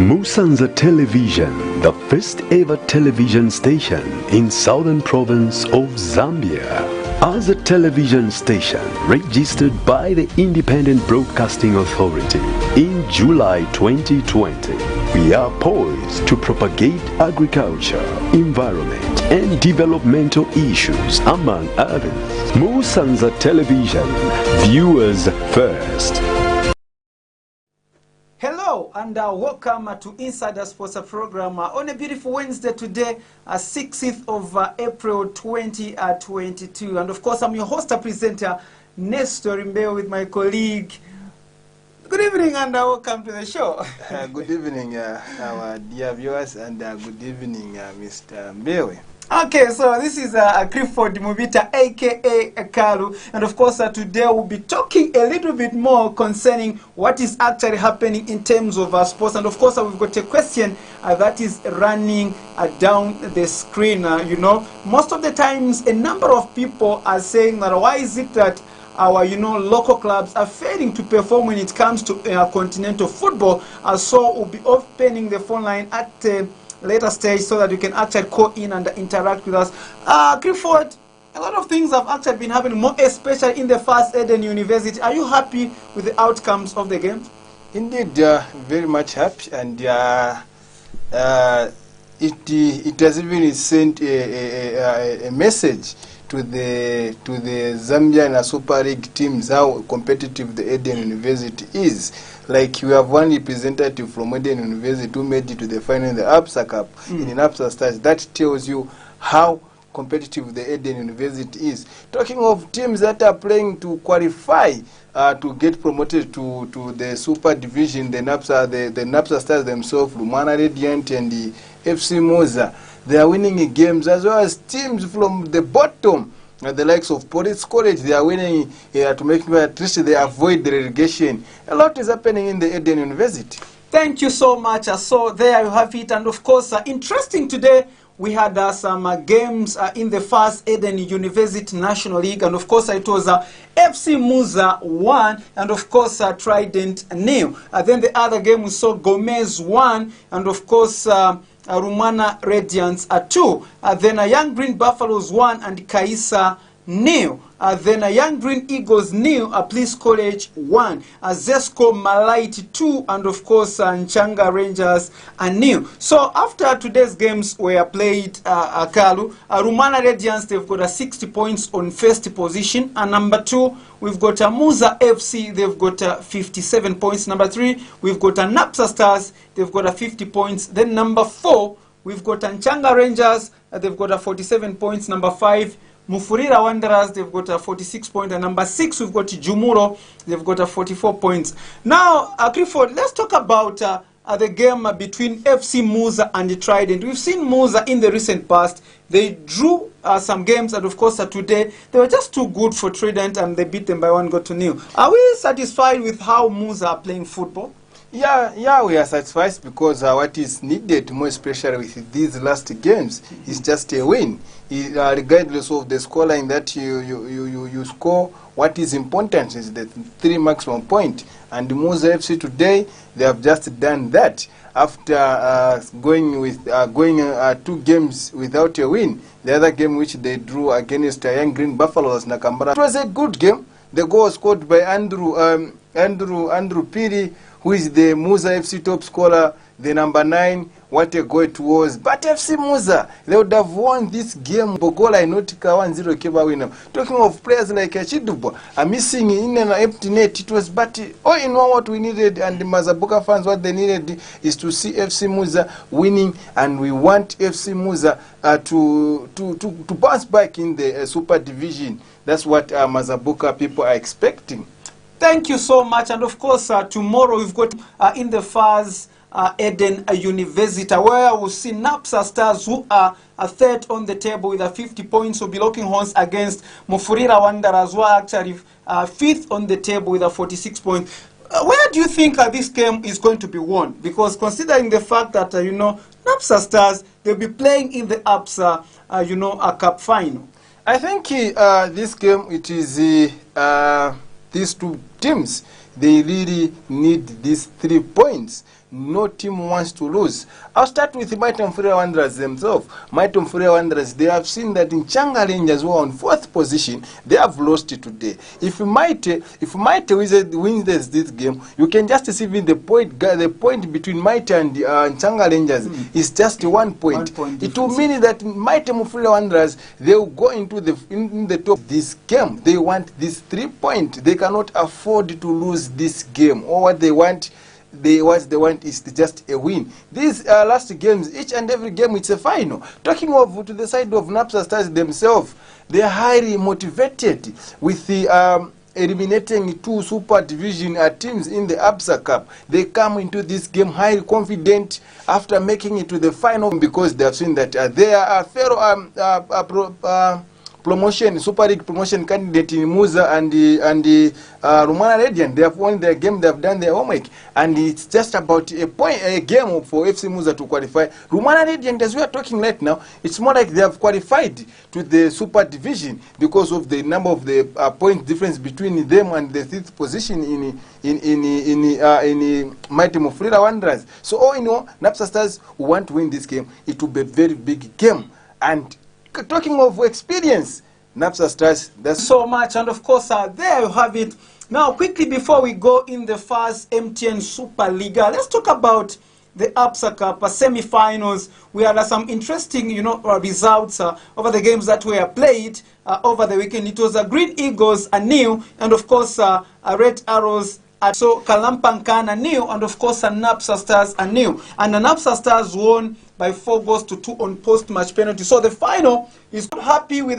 Musanza Television, the first ever television station in southern province of Zambia. As a television station registered by the Independent Broadcasting Authority in July 2020, we are poised to propagate agriculture, environment, and developmental issues, among others. Musanza Television, viewers first. Hello and welcome to Inside the Sports program on a beautiful Wednesday today, 16th of April 2022. And of course, I'm your host and presenter, Nestor Mbeo, with my colleague. Good evening and welcome to the show. Good evening, our dear viewers, and good evening, Mr. Mbeo. Okay, so this is Clifford Mubita, aka Kalu, and of course today we'll be talking a little bit more concerning what is actually happening in terms of sports. And of course we've got a question that is running down the screen. You know, most of the times a number of people are saying that why is it that our local clubs are failing to perform when it comes to continental football. So we'll be opening the phone line at later stage so that you can actually call in and interact with us. Clifford, a lot of things have actually been happening, more especially in the First Eden University. Are you happy with the outcomes of the game? Indeed, very much happy, and it has even sent a message to the Zambian Super League teams how competitive the Eden University is. Like, you have one representative from Eden University who made it to the final in the APSA Cup, in APSA Stars. That tells you how competitive the Eden University is. Talking of teams that are playing to qualify to get promoted to the Super Division, the NAPSA Stars themselves, Lumana Radiant and the FC Muza, they are winning games, as well as teams from the bottom. The likes of Police College, they are winning to make sure at least they avoid the relegation. A lot is happening in the Eden University. Thank you so much. So there you have it. And of course, interesting today, we had some games in the First Eden University National League. And of course, it was FC Muza 1 and of course Trident 0. Then the other game we saw Gomez 1 and of course Rumana Radiance 2. Then Young Green Buffaloes 1 and Kaisa 0. Then Young Green Eagles 0, Police College 1, Zesco Malite 2, and of course Nchanga Rangers 0. So after today's games were played, Kalu, Rumana Radiance, they've got 60 points on first position, and number 2 we've got Muza FC, they've got 57 points. Number 3 we've got NAPSA Stars, they've got 50 points. Then number 4 we've got Nchanga Rangers, they've got 47 points. Number 5 Mufurira Wanderers, they've got 46 points. And number 6, we've got Jumuro, they've got 44 points. Now, Clifford, let's talk about the game between FC Muza and the Trident. We've seen Muza in the recent past. They drew some games, and of course today, they were just too good for Trident, and they beat them by 1-0. Are we satisfied with how Muza are playing football? Yeah, we are satisfied because what is needed, more especially with these last games, is just a win. Regardless of the scoreline that you score, what is important is the 3 maximum point. And Muza FC today, they have just done that after going 2 games without a win. The other game which they drew against Young Green Buffaloes Nakambara, it was a good game. The goal was scored by Andrew Piri, who is the Muza FC top scorer, the number 9. What a goal it was. But FC Muza, they would have won this game. Bogola Inotika 1-0 Keba winner. Talking of players like Chidubo, missing in an empty net. It was, but all in all, what we needed, and the Mazabuka fans, what they needed is to see FC Muza winning, and we want FC Muza to bounce back in the Super Division. That's what Mazabuka people are expecting. Thank you so much. And of course, tomorrow we've got in the First Eden University, where we'll see NAPSA Stars, who are third on the table with 50 points, will be locking horns against Mufurira Wanderers, who are actually fifth on the table with 46 points. Where do you think this game is going to be won? Because considering the fact that, NAPSA Stars, they'll be playing in the APSA, a cup final. I think this game, it is these 2 teams, they really need these 3 points. no team wants to lose. I'll start with Mighty Mfulira Wanderers themselves. Mighty Mfulira Wanderers, they have seen that in Changa Rangers who are on 4th position, they have lost it today. If Mighty wins this game, you can just see the point between Mighty and Changa Rangers is just 1 point. It will mean that Mighty Mfulira Wanderers, they will go into the top of this game. They want this 3 points. They cannot afford to lose this game. Or what they want is just a win. These last games, each and every game, it's a final. Talking of to the side of Napsa Stars themselves, they are highly motivated with the eliminating 2 Super Division teams in the ABSA Cup. They come into this game highly confident after making it to the final because they have seen that they are fellow promotion, Super League promotion candidate in Musa and Rumana Radiant. They have won their game, they have done their homework, and it's just about a game for FC Musa to qualify. Rumana Radiant, as we are talking right now, it's more like they have qualified to the Super Division because of the number of the point difference between them and the 5th position in Mighty Mfulira Wanderers. So all in all, Napsa Stars who want to win this game, it will be a very big game. And talking of experience, Napsa Stars, that's so much. And of course, there you have it. Now, quickly before we go in the first MTN Super Liga, let's talk about the ABSA Cup semi-finals. We had some interesting, results over the games that were played over the weekend. It was Green Eagles 0, and of course, Red Arrows. So Kalampankana 0, and of course Napsa Stars 0. And the Napsa Stars won by 4 goals to 2 on post-match penalty. So the final is happy with the